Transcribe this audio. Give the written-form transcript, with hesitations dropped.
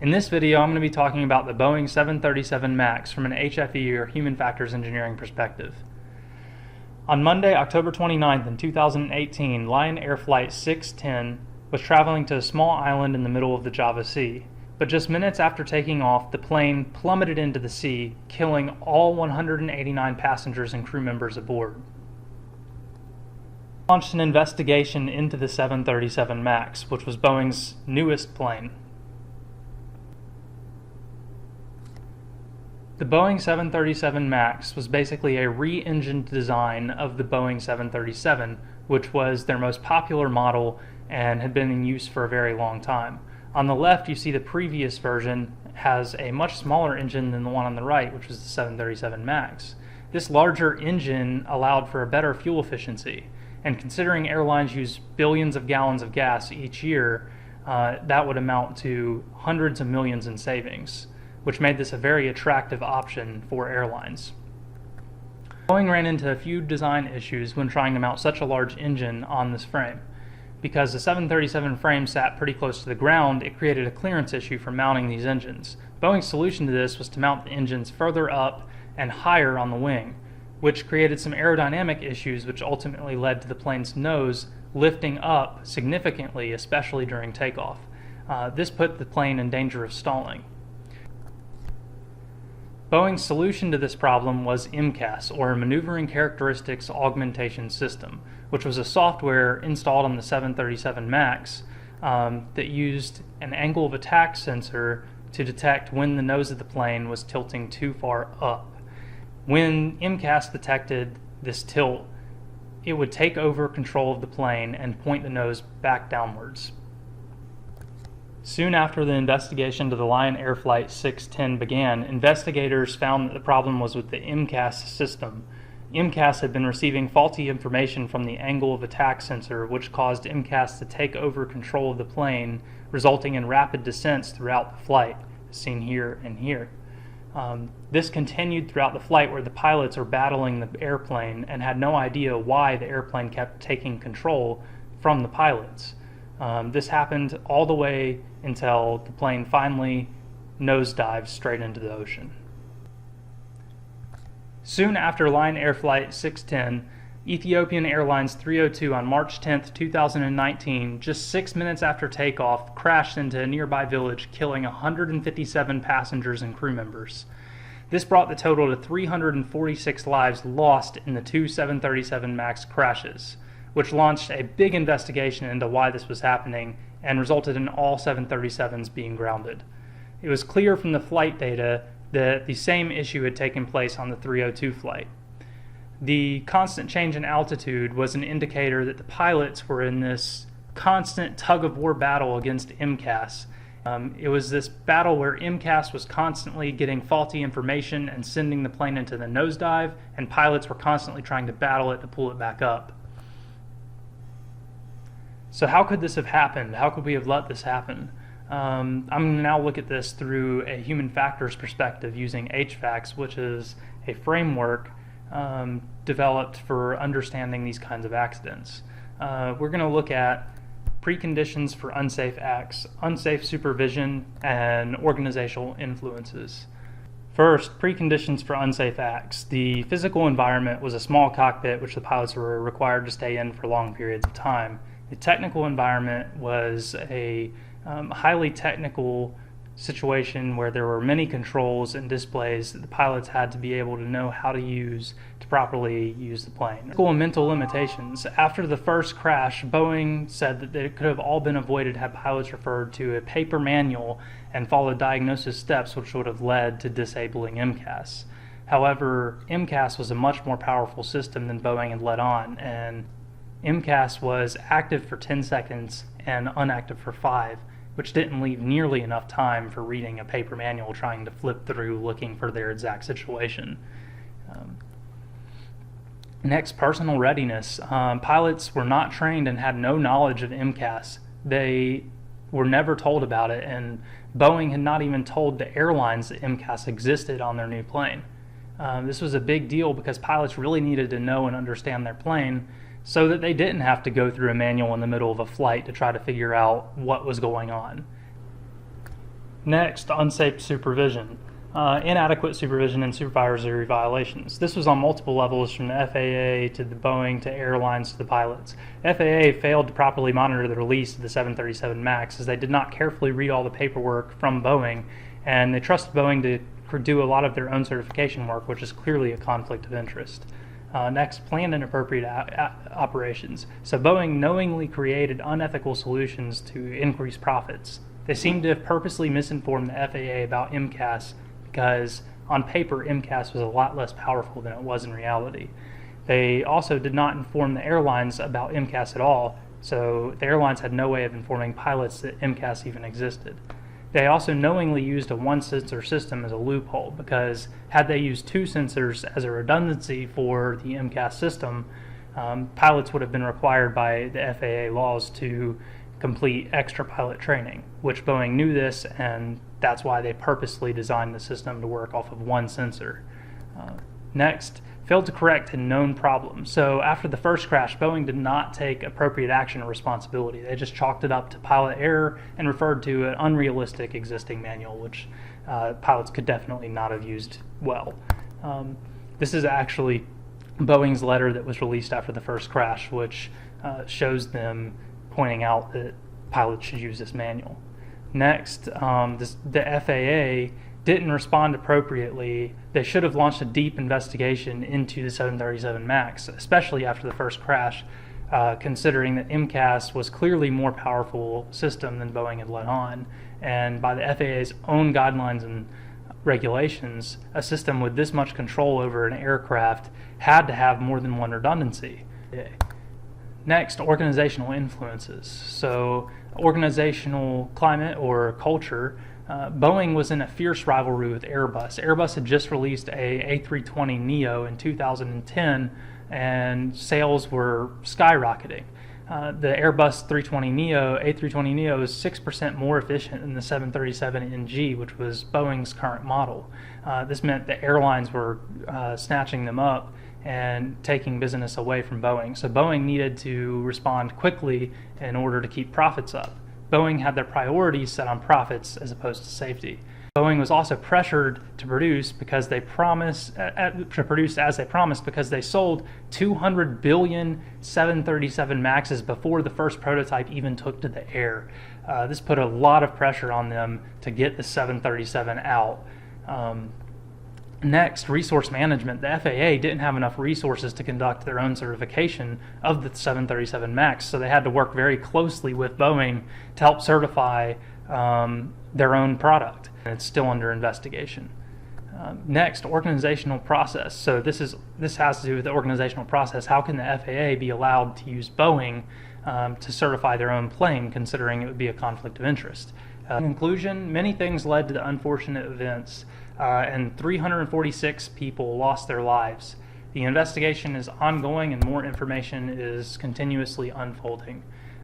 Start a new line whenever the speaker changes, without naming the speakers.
In this video, I'm going to be talking about the Boeing 737 MAX from an HFE or Human Factors Engineering perspective. On Monday, October 29th in 2018, Lion Air Flight 610 was traveling to a small island in the middle of the Java Sea, but just minutes after taking off, the plane plummeted into the sea, killing all 189 passengers and crew members aboard. Launched an investigation into the 737 MAX, which was Boeing's newest plane. The Boeing 737 MAX was basically a re-engined design of the Boeing 737, which was their most popular model and had been in use for a very long time. On the left, you see the previous version has a much smaller engine than the one on the right, which was the 737 MAX. This larger engine allowed for a better fuel efficiency, and considering airlines use billions of gallons of gas each year, that would amount to hundreds of millions in savings, which made this a very attractive option for airlines. Boeing ran into a few design issues when trying to mount such a large engine on this frame. Because the 737 frame sat pretty close to the ground, it created a clearance issue for mounting these engines. Boeing's solution to this was to mount the engines further up and higher on the wing, which created some aerodynamic issues, which ultimately led to the plane's nose lifting up significantly, especially during takeoff. This put the plane in danger of stalling. Boeing's solution to this problem was MCAS, or Maneuvering Characteristics Augmentation System, which was a software installed on the 737 MAX that used an angle of attack sensor to detect when the nose of the plane was tilting too far up. When MCAS detected this tilt, it would take over control of the plane and point the nose back downwards. Soon after the investigation to the Lion Air Flight 610 began, investigators found that the problem was with the MCAS system. MCAS had been receiving faulty information from the angle of attack sensor, which caused MCAS to take over control of the plane, resulting in rapid descents throughout the flight, as seen here and here. This continued throughout the flight, where the pilots were battling the airplane and had no idea why the airplane kept taking control from the pilots. This happened all the way until the plane finally nosedived straight into the ocean. Soon after Lion Air Flight 610, Ethiopian Airlines 302 on March 10, 2019, just 6 minutes after takeoff, crashed into a nearby village, killing 157 passengers and crew members. This brought the total to 346 lives lost in the two 737 MAX crashes, which launched a big investigation into why this was happening and resulted in all 737s being grounded. It was clear from the flight data that the same issue had taken place on the 302 flight. The constant change in altitude was an indicator that the pilots were in this constant tug-of-war battle against MCAS. It was this battle where MCAS was constantly getting faulty information and sending the plane into the nosedive, and pilots were constantly trying to battle it to pull it back up. So how could this have happened? How could we have let this happen? I'm going to now look at this through a human factors perspective using HFACS, which is a framework developed for understanding these kinds of accidents. We're going to look at preconditions for unsafe acts, unsafe supervision, and organizational influences. First, preconditions for unsafe acts. The physical environment was a small cockpit which the pilots were required to stay in for long periods of time. The technical environment was a highly technical situation where there were many controls and displays that the pilots had to be able to know how to use to properly use the plane. Physical and mental limitations. After the first crash, Boeing said that it could have all been avoided had pilots referred to a paper manual and followed diagnosis steps, which would have led to disabling MCAS. However, MCAS was a much more powerful system than Boeing had let on, and MCAS was active for 10 seconds and inactive for 5, which didn't leave nearly enough time for reading a paper manual trying to flip through looking for their exact situation. Next, personal readiness. Pilots were not trained and had no knowledge of MCAS. They were never told about it, and Boeing had not even told the airlines that MCAS existed on their new plane. This was a big deal because pilots really needed to know and understand their plane so that they didn't have to go through a manual in the middle of a flight to try to figure out what was going on. Next, unsafe supervision. Inadequate supervision and supervisory violations. This was on multiple levels, from the FAA to the Boeing to airlines to the pilots. FAA failed to properly monitor the release of the 737 MAX, as they did not carefully read all the paperwork from Boeing, and they trusted Boeing to do a lot of their own certification work, which is clearly a conflict of interest. Next, planned inappropriate operations. So Boeing knowingly created unethical solutions to increase profits. They seem to have purposely misinformed the FAA about MCAS, because on paper MCAS was a lot less powerful than it was in reality. They also did not inform the airlines about MCAS at all, so the airlines had no way of informing pilots that MCAS even existed. They also knowingly used a one-sensor system as a loophole, because had they used two sensors as a redundancy for the MCAS system, pilots would have been required by the FAA laws to complete extra pilot training, which Boeing knew this, and that's why they purposely designed the system to work off of one sensor. Next, failed to correct a known problem. So after the first crash, Boeing did not take appropriate action or responsibility. They just chalked it up to pilot error and referred to an unrealistic existing manual, which pilots could definitely not have used well. This is actually Boeing's letter that was released after the first crash, which shows them pointing out that pilots should use this manual. Next, the FAA didn't respond appropriately. They should have launched a deep investigation into the 737 MAX, especially after the first crash, considering that MCAS was clearly more powerful system than Boeing had let on. And by the FAA's own guidelines and regulations, a system with this much control over an aircraft had to have more than one redundancy. Next, organizational influences. So organizational climate or culture. Boeing was in a fierce rivalry with Airbus. Airbus had just released a A320neo in 2010, and sales were skyrocketing. The Airbus A320neo is 6% more efficient than the 737NG, which was Boeing's current model. This meant that airlines were snatching them up and taking business away from Boeing. So Boeing needed to respond quickly in order to keep profits up. Boeing had their priorities set on profits as opposed to safety. Boeing was also pressured to produce as they promised because they sold 200 billion 737 MAXs before the first prototype even took to the air. This put a lot of pressure on them to get the 737 out. Next, resource management. The FAA didn't have enough resources to conduct their own certification of the 737 MAX, so they had to work very closely with Boeing to help certify their own product. And it's still under investigation. Next, organizational process. So this has to do with the organizational process. How can the FAA be allowed to use Boeing to certify their own plane, considering it would be a conflict of interest? In conclusion, many things led to the unfortunate events, and 346 people lost their lives. The investigation is ongoing and more information is continuously unfolding.